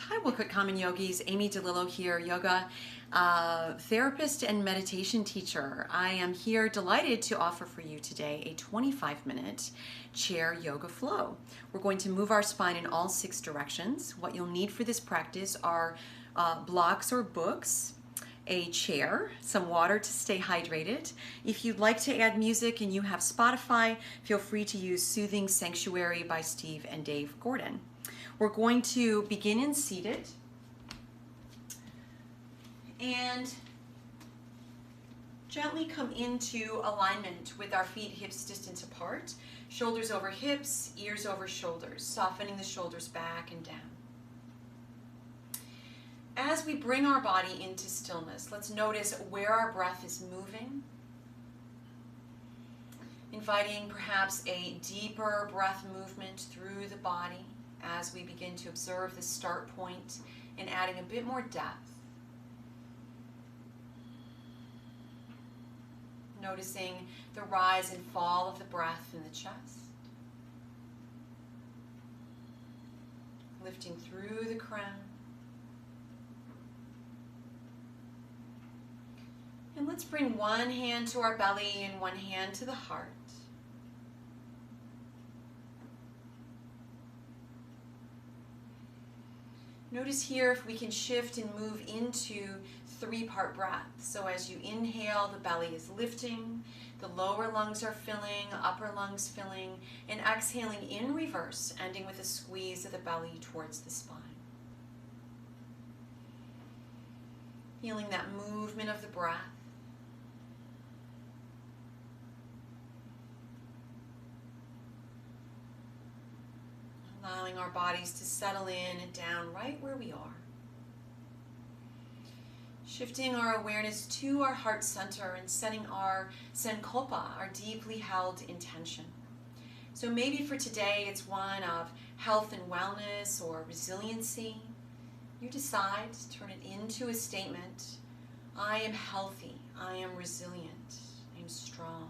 Hi, Willcook Common Yogis. Amy DeLillo here, yoga therapist and meditation teacher. I am here delighted to offer for you today a 25-minute chair yoga flow. We're going to move our spine in all 6 directions. What you'll need for this practice are blocks or books, a chair, some water to stay hydrated. If you'd like to add music and you have Spotify, feel free to use Soothing Sanctuary by Steve and Dave Gordon. We're going to begin in seated and gently come into alignment with our feet hips distance apart, shoulders over hips, ears over shoulders, softening the shoulders back and down. As we bring our body into stillness, let's notice where our breath is moving, inviting perhaps a deeper breath movement through the body as we begin to observe the start point and adding a bit more depth. Noticing the rise and fall of the breath in the chest. Lifting through the crown. And let's bring one hand to our belly and one hand to the heart. Notice here if we can shift and move into 3-part breath. So as you inhale, the belly is lifting, the lower lungs are filling, upper lungs filling, and exhaling in reverse, ending with a squeeze of the belly towards the spine. Feeling that movement of the breath. Allowing our bodies to settle in and down right where we are. Shifting our awareness to our heart center and setting our sankalpa, our deeply held intention. So maybe for today it's one of health and wellness or resiliency. You decide to turn it into a statement. I am healthy, I am resilient, I am strong.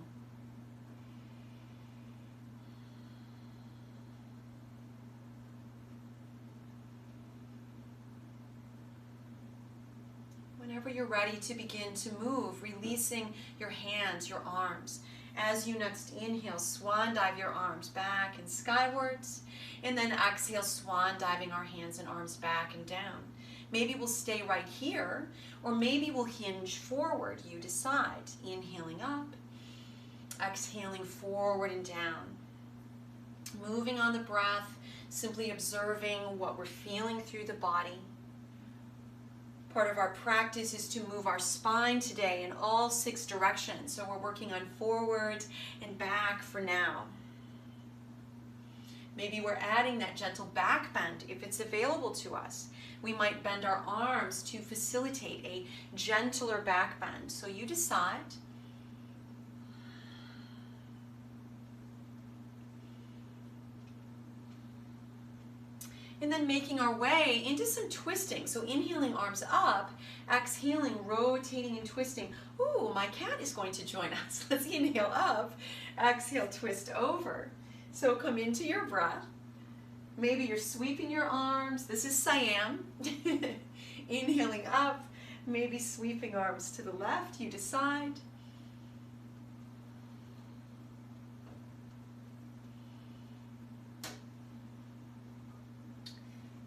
Whenever you're ready to begin to move, releasing your hands, your arms. As you next inhale, swan dive your arms back and skywards, and then exhale, swan diving our hands and arms back and down. Maybe we'll stay right here, or maybe we'll hinge forward. You decide. Inhaling up, exhaling forward and down. Moving on the breath, simply observing what we're feeling through the body. Part of our practice is to move our spine today in all 6 directions. So we're working on forward and back for now. Maybe we're adding that gentle back bend if it's available to us. We might bend our arms to facilitate a gentler back bend. So you decide. And then making our way into some twisting. So inhaling, arms up, exhaling, rotating and twisting. Ooh, my cat is going to join us. Let's inhale up, exhale, twist over. So come into your breath. Maybe you're sweeping your arms. This is Siam. Inhaling up, maybe sweeping arms to the left. You decide.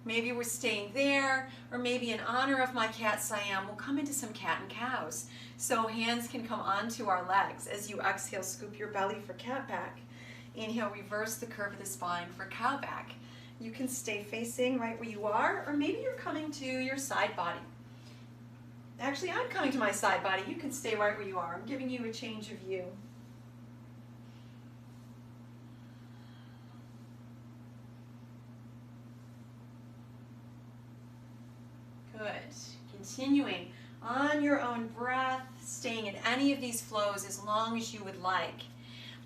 Maybe we're staying there, or maybe in honor of my cat Siam, we'll come into some cat and cows. So hands can come onto our legs. As you exhale, scoop your belly for cat back. Inhale, reverse the curve of the spine for cow back. You can stay facing right where you are, or maybe you're coming to your side body. Actually, I'm coming to my side body. You can stay right where you are. I'm giving you a change of view. Good. Continuing on your own breath, staying in any of these flows as long as you would like.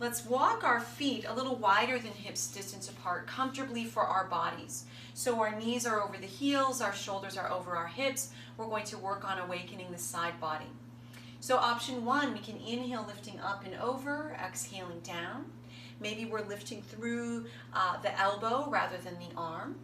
Let's walk our feet a little wider than hips distance apart, comfortably for our bodies. So our knees are over the heels, our shoulders are over our hips. We're going to work on awakening the side body. So option 1, we can inhale, lifting up and over, exhaling down. Maybe we're lifting through the elbow rather than the arm.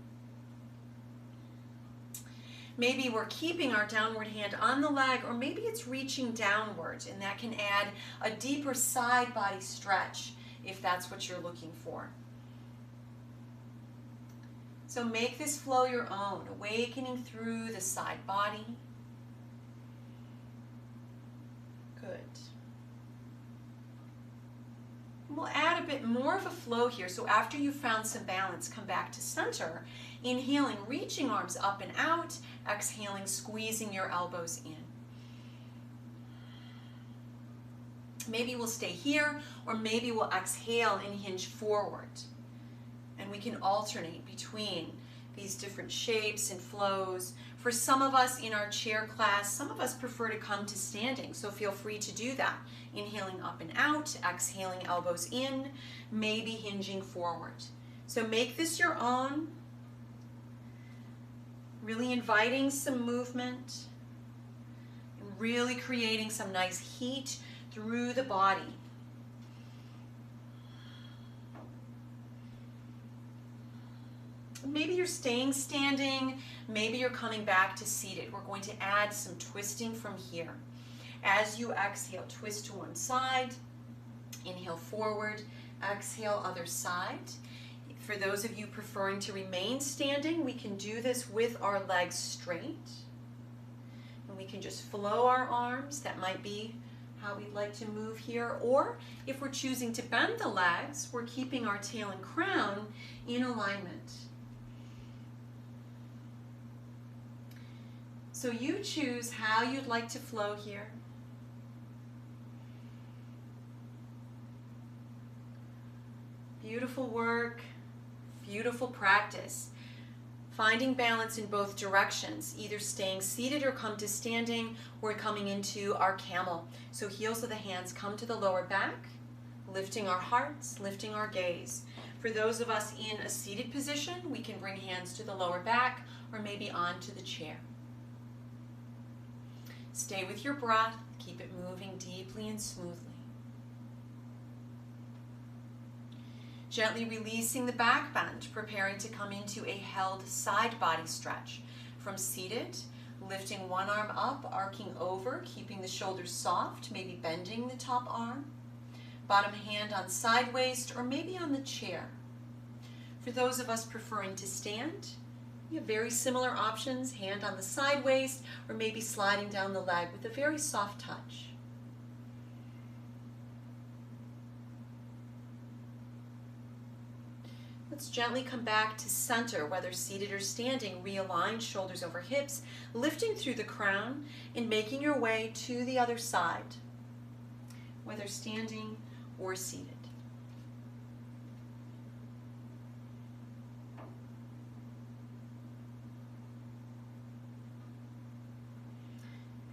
Maybe we're keeping our downward hand on the leg, or maybe it's reaching downward, and that can add a deeper side body stretch if that's what you're looking for. So make this flow your own, awakening through the side body. Good. We'll add a bit more of a flow here. So after you've found some balance, come back to center. Inhaling, reaching arms up and out. Exhaling, squeezing your elbows in. Maybe we'll stay here, or maybe we'll exhale and hinge forward. And we can alternate between these different shapes and flows. For some of us in our chair class, some of us prefer to come to standing, so feel free to do that. Inhaling up and out, exhaling elbows in, maybe hinging forward. So make this your own, really inviting some movement, and really creating some nice heat through the body. Maybe you're staying standing, maybe you're coming back to seated. We're going to add some twisting from here. As you exhale, twist to one side, inhale forward, exhale other side. For those of you preferring to remain standing, we can do this with our legs straight. And we can just flow our arms. That might be how we'd like to move here. Or if we're choosing to bend the legs, we're keeping our tail and crown in alignment. So you choose how you'd like to flow here. Beautiful work, beautiful practice. Finding balance in both directions, either staying seated or come to standing, or coming into our camel. So heels of the hands come to the lower back, lifting our hearts, lifting our gaze. For those of us in a seated position, we can bring hands to the lower back or maybe onto the chair. Stay with your breath, keep it moving deeply and smoothly. Gently releasing the back bend, preparing to come into a held side body stretch. From seated, lifting one arm up, arcing over, keeping the shoulders soft, maybe bending the top arm. Bottom hand on side waist or maybe on the chair. For those of us preferring to stand, you have very similar options, hand on the side waist or maybe sliding down the leg with a very soft touch. Let's gently come back to center, whether seated or standing. Realign shoulders over hips, lifting through the crown and making your way to the other side, whether standing or seated.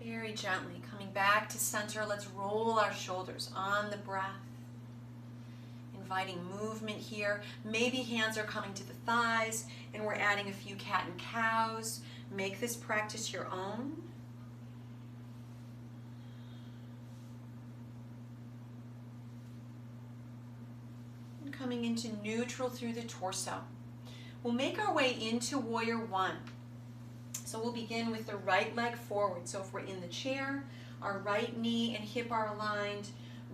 Very gently coming back to center. Let's roll our shoulders on the breath. Inviting movement here. Maybe hands are coming to the thighs and we're adding a few cat and cows. Make this practice your own. And coming into neutral through the torso. We'll make our way into Warrior One. So we'll begin with the right leg forward. So if we're in the chair, our right knee and hip are aligned,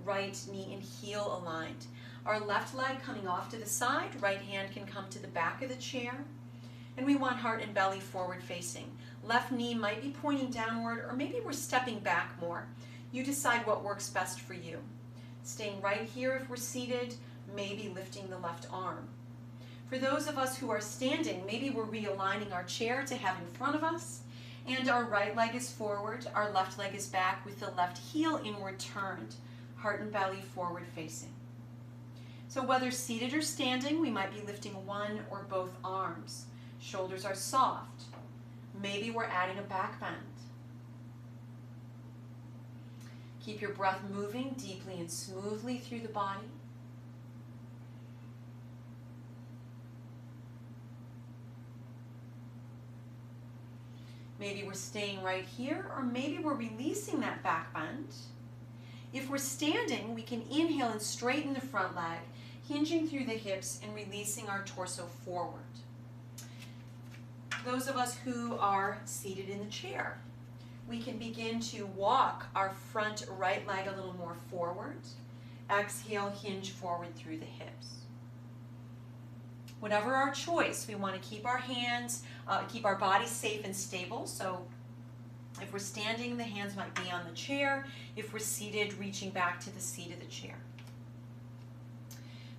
right knee and heel aligned. Our left leg coming off to the side, right hand can come to the back of the chair. And we want heart and belly forward facing. Left knee might be pointing downward, or maybe we're stepping back more. You decide what works best for you. Staying right here if we're seated, maybe lifting the left arm. For those of us who are standing, maybe we're realigning our chair to have in front of us, and our right leg is forward, our left leg is back with the left heel inward turned, heart and belly forward facing. So whether seated or standing, we might be lifting one or both arms. Shoulders are soft. Maybe we're adding a back bend. Keep your breath moving deeply and smoothly through the body. Maybe we're staying right here, or maybe we're releasing that back bend. If we're standing, we can inhale and straighten the front leg, hinging through the hips and releasing our torso forward. Those of us who are seated in the chair, we can begin to walk our front right leg a little more forward. Exhale, hinge forward through the hips. Whatever our choice, we want to keep our hands, keep our bodies safe and stable. So if we're standing, the hands might be on the chair. If we're seated, reaching back to the seat of the chair.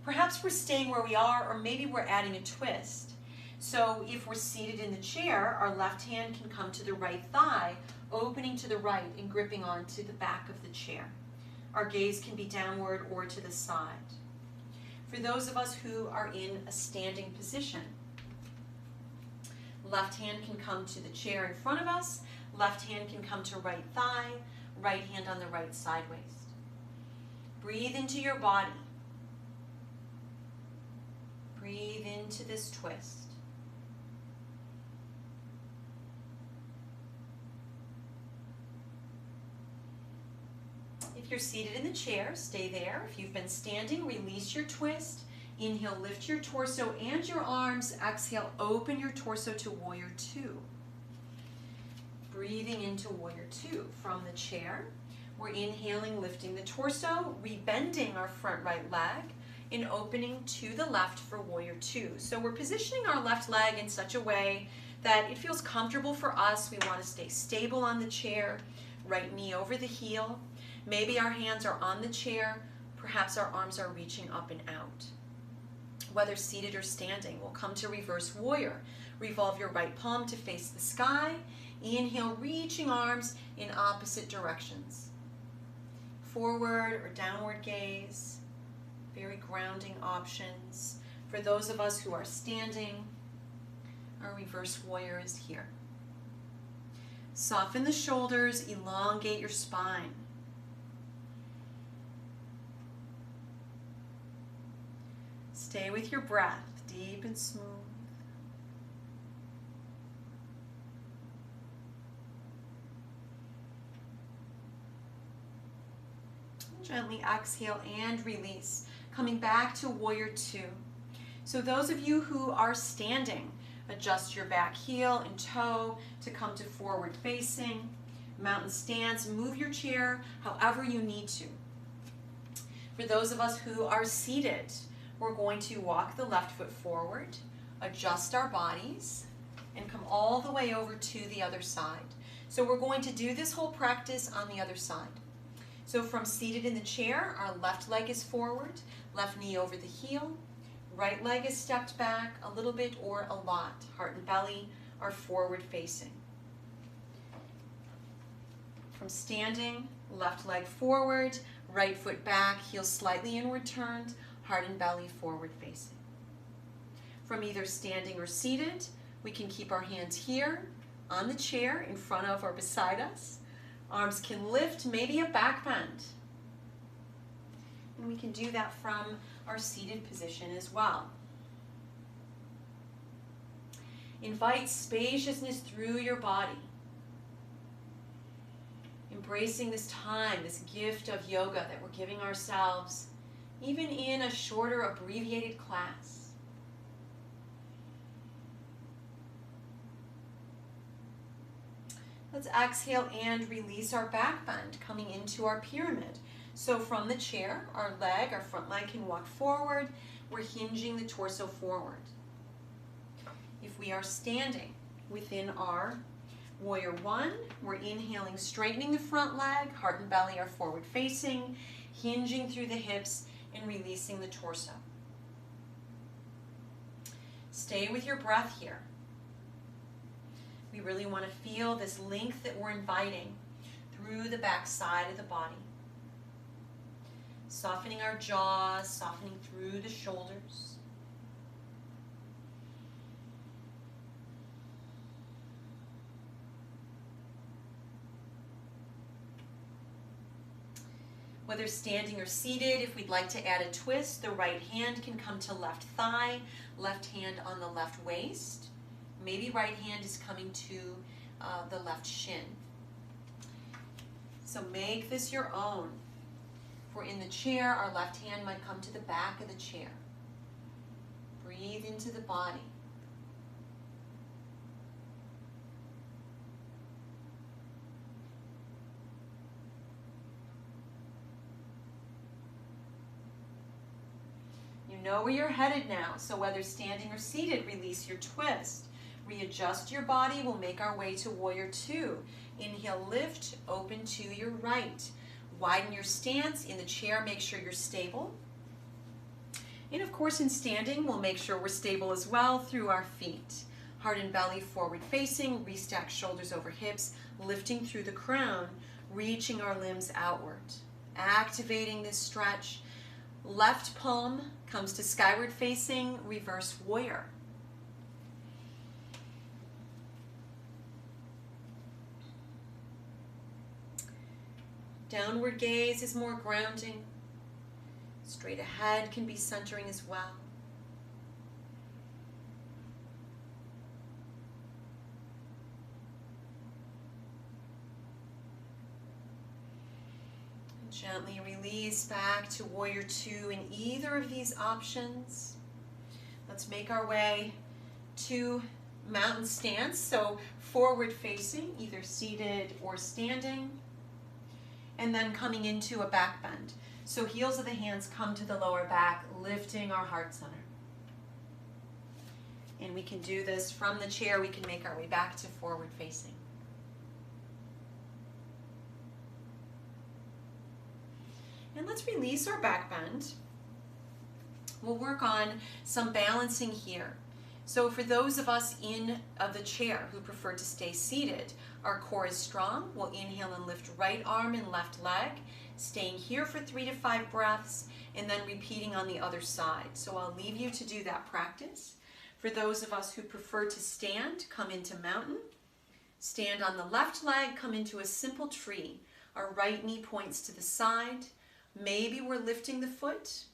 Perhaps we're staying where we are, or maybe we're adding a twist. So if we're seated in the chair, our left hand can come to the right thigh, opening to the right and gripping onto the back of the chair. Our gaze can be downward or to the side. For those of us who are in a standing position, left hand can come to the chair in front of us, left hand can come to right thigh, right hand on the right side waist. Breathe into your body. Breathe into this twist. If you're seated in the chair, stay there. If you've been standing, release your twist. Inhale, lift your torso and your arms. Exhale, open your torso to Warrior Two. Breathing into Warrior Two from the chair. We're inhaling, lifting the torso, rebending our front right leg, and opening to the left for Warrior Two. So we're positioning our left leg in such a way that it feels comfortable for us. We want to stay stable on the chair, right knee over the heel. Maybe our hands are on the chair, perhaps our arms are reaching up and out. Whether seated or standing, we'll come to Reverse Warrior. Revolve your right palm to face the sky. Inhale, reaching arms in opposite directions. Forward or downward gaze, very grounding options. For those of us who are standing, our Reverse Warrior is here. Soften the shoulders, elongate your spine. Stay with your breath, deep and smooth. Gently exhale and release, coming back to Warrior Two. So those of you who are standing, adjust your back heel and toe to come to forward facing. Mountain stance, move your chair however you need to. For those of us who are seated, we're going to walk the left foot forward, adjust our bodies, and come all the way over to the other side. So we're going to do this whole practice on the other side. So from seated in the chair, our left leg is forward, left knee over the heel, right leg is stepped back a little bit or a lot. Heart and belly are forward facing. From standing, left leg forward, right foot back, heel slightly inward turned, heart and belly forward facing. From either standing or seated, we can keep our hands here on the chair in front of or beside us. Arms can lift, maybe a back bend. And we can do that from our seated position as well. Invite spaciousness through your body. Embracing this time, this gift of yoga that we're giving ourselves, even in a shorter, abbreviated class. Let's exhale and release our back bend, coming into our pyramid. So from the chair, our front leg can walk forward. We're hinging the torso forward. If we are standing within our Warrior One, we're inhaling, straightening the front leg, heart and belly are forward facing, hinging through the hips, and releasing the torso. Stay with your breath here. We really want to feel this length that we're inviting through the back side of the body. Softening our jaws, softening through the shoulders. Whether standing or seated, if we'd like to add a twist, the right hand can come to left thigh, left hand on the left waist. Maybe right hand is coming to the left shin. So make this your own. If we're in the chair, our left hand might come to the back of the chair. Breathe into the body. know where you're headed now. So whether standing or seated, release your twist. Readjust your body. We'll make our way to Warrior Two. Inhale, lift, open to your right. Widen your stance. In the chair, make sure you're stable. And of course, in standing, we'll make sure we're stable as well through our feet. Heart and belly forward facing, restack shoulders over hips, lifting through the crown, reaching our limbs outward. Activating this stretch. Left palm comes to skyward facing, reverse warrior. Downward gaze is more grounding. Straight ahead can be centering as well. And gently release back to Warrior Two in either of these options. Let's make our way to mountain stance. So forward facing, either seated or standing. And then coming into a back bend. So heels of the hands come to the lower back, lifting our heart center. And we can do this from the chair. We can make our way back to forward facing. And let's release our back bend. We'll work on some balancing here. So for those of us in the chair who prefer to stay seated, our core is strong. We'll inhale and lift right arm and left leg, staying here for 3 to 5 breaths, and then repeating on the other side. So I'll leave you to do that practice. For those of us who prefer to stand, come into mountain. Stand on the left leg, come into a simple tree. Our right knee points to the side. Maybe we're lifting the foot.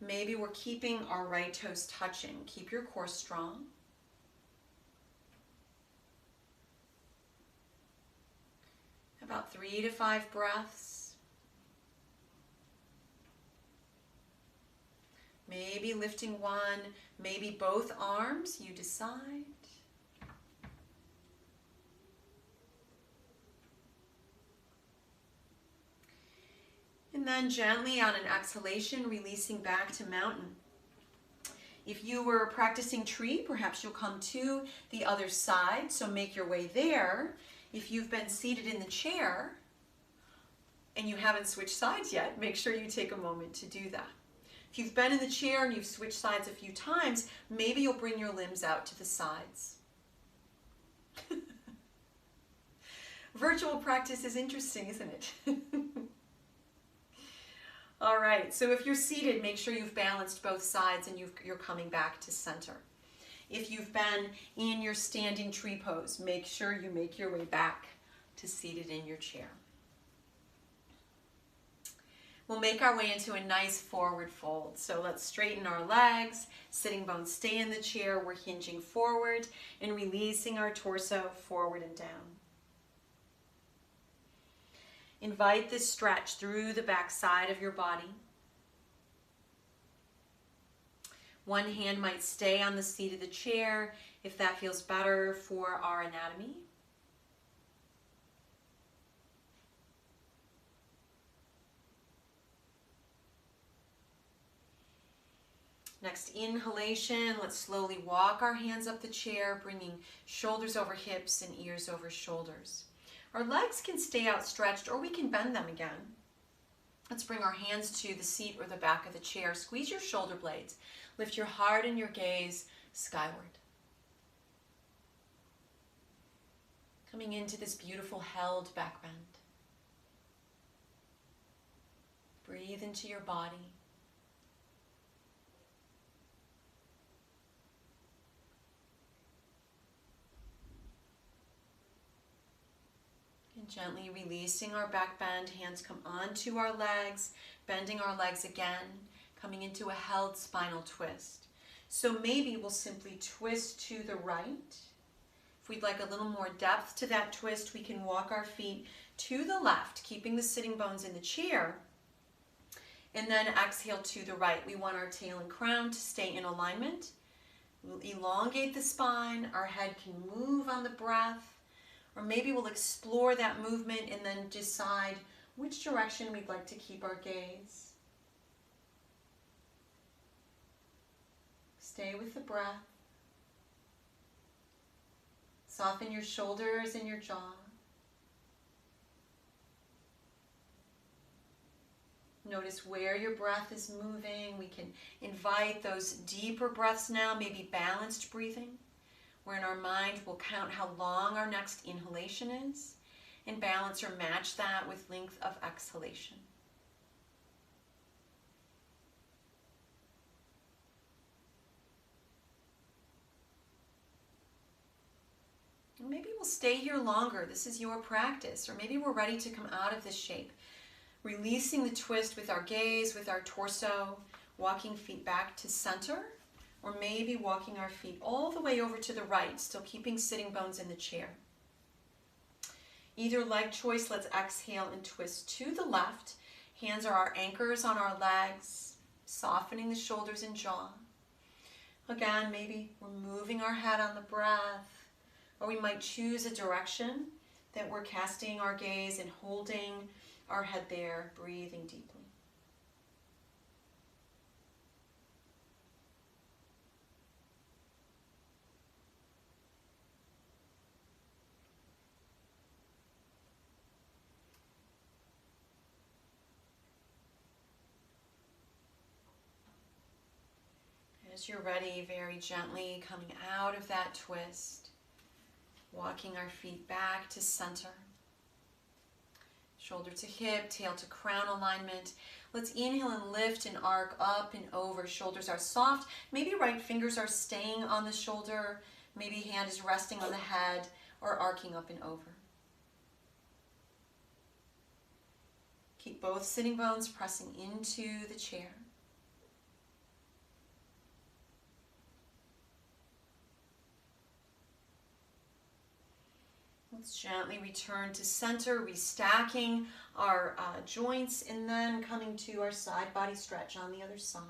Maybe we're keeping our right toes touching. Keep your core strong. About 3 to 5 breaths. Maybe lifting one, maybe both arms, you decide. And then gently on an exhalation, releasing back to mountain. If you were practicing tree, perhaps you'll come to the other side, so make your way there. If you've been seated in the chair and you haven't switched sides yet, make sure you take a moment to do that. If you've been in the chair and you've switched sides a few times, maybe you'll bring your limbs out to the sides. Virtual practice is interesting, isn't it? All right, so if you're seated, make sure you've balanced both sides and you're coming back to center. If you've been in your standing tree pose, make sure you make your way back to seated in your chair. We'll make our way into a nice forward fold. So let's straighten our legs, sitting bones stay in the chair, we're hinging forward and releasing our torso forward and down. Invite this stretch through the back side of your body. One hand might stay on the seat of the chair if that feels better for our anatomy. Next inhalation, let's slowly walk our hands up the chair, bringing shoulders over hips and ears over shoulders. Our legs can stay outstretched or we can bend them again. Let's bring our hands to the seat or the back of the chair. Squeeze your shoulder blades. Lift your heart and your gaze skyward. Coming into this beautiful held back bend. Breathe into your body. And gently releasing our back bend, hands come onto our legs, bending our legs again, coming into a held spinal twist. So maybe we'll simply twist to the right. If we'd like a little more depth to that twist, we can walk our feet to the left, keeping the sitting bones in the chair, and then exhale to the right. We want our tail and crown to stay in alignment. We'll elongate the spine, our head can move on the breath, or maybe we'll explore that movement and then decide which direction we'd like to keep our gaze. Stay with the breath. Soften your shoulders and your jaw. Notice where your breath is moving. We can invite those deeper breaths now, maybe balanced breathing, where in our mind we'll count how long our next inhalation is and balance or match that with length of exhalation. Maybe we'll stay here longer. This is your practice. Or maybe we're ready to come out of this shape. Releasing the twist with our gaze, with our torso, walking feet back to center, or maybe walking our feet all the way over to the right, still keeping sitting bones in the chair. Either leg choice, let's exhale and twist to the left. Hands are our anchors on our legs, softening the shoulders and jaw. Again, maybe we're moving our head on the breath. Or we might choose a direction that we're casting our gaze and holding our head there, breathing deeply. As you're ready, very gently coming out of that twist. Walking our feet back to center. Shoulder to hip, tail to crown alignment. Let's inhale and lift and arc up and over. Shoulders are soft. Maybe right fingers are staying on the shoulder. Maybe hand is resting on the head or arcing up and over. Keep both sitting bones pressing into the chair. Let's gently return to center, restacking our joints and then coming to our side body stretch on the other side.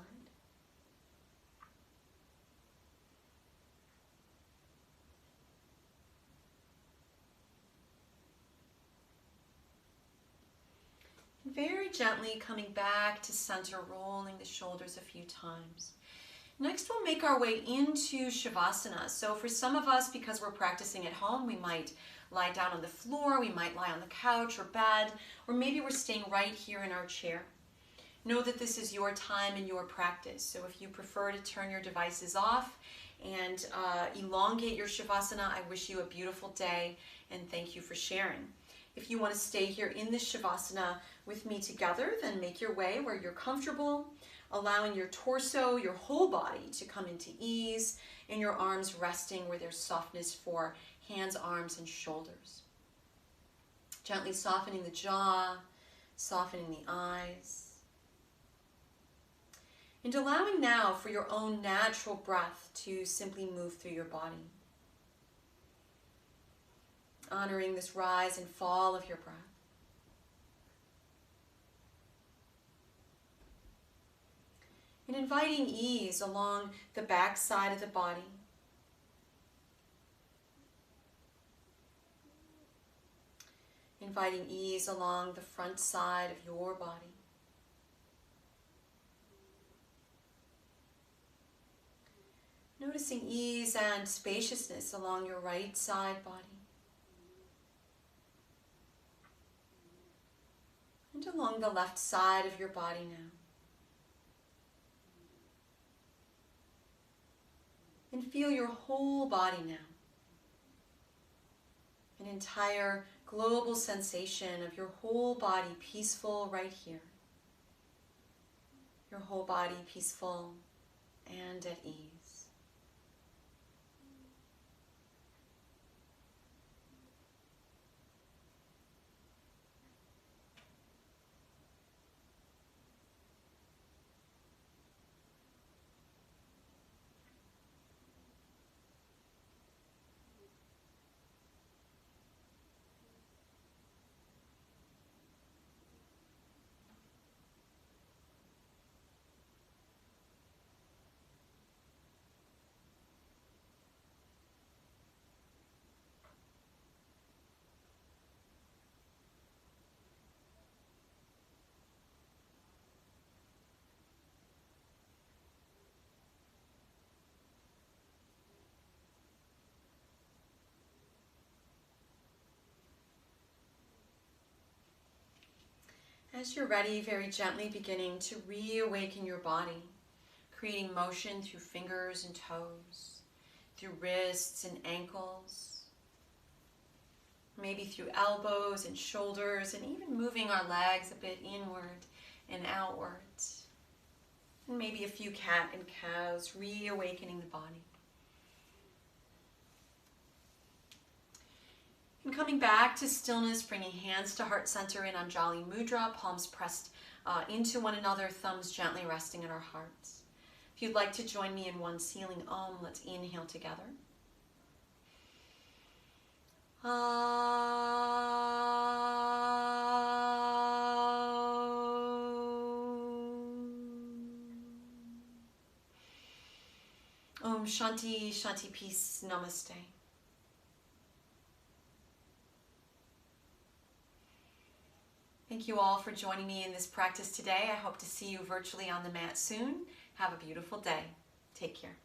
Very gently coming back to center, rolling the shoulders a few times. Next, we'll make our way into Shavasana. So for some of us, because we're practicing at home, we might lie down on the floor, we might lie on the couch or bed, or maybe we're staying right here in our chair. Know that this is your time and your practice. So if you prefer to turn your devices off and elongate your Shavasana, I wish you a beautiful day and thank you for sharing. If you want to stay here in this Shavasana with me together, then make your way where you're comfortable, allowing your torso, your whole body to come into ease, and your arms resting where there's softness for hands, arms, and shoulders. Gently softening the jaw, softening the eyes. And allowing now for your own natural breath to simply move through your body. Honoring this rise and fall of your breath. And inviting ease along the back side of the body. Inviting ease along the front side of your body. Noticing ease and spaciousness along your right side body. And along the left side of your body now. And feel your whole body now. An entire global sensation of your whole body peaceful right here. Your whole body peaceful and at ease. As you're ready, very gently beginning to reawaken your body, creating motion through fingers and toes, through wrists and ankles, maybe through elbows and shoulders, and even moving our legs a bit inward and outwards. And maybe a few cat and cows, reawakening the body. And coming back to stillness, bringing hands to heart center in Anjali Mudra, palms pressed into one another, thumbs gently resting in our hearts. If you'd like to join me in one sealing Om, let's inhale together. Om Shanti, Shanti, peace, namaste. Thank you all for joining me in this practice today. I hope to see you virtually on the mat soon. Have a beautiful day. Take care.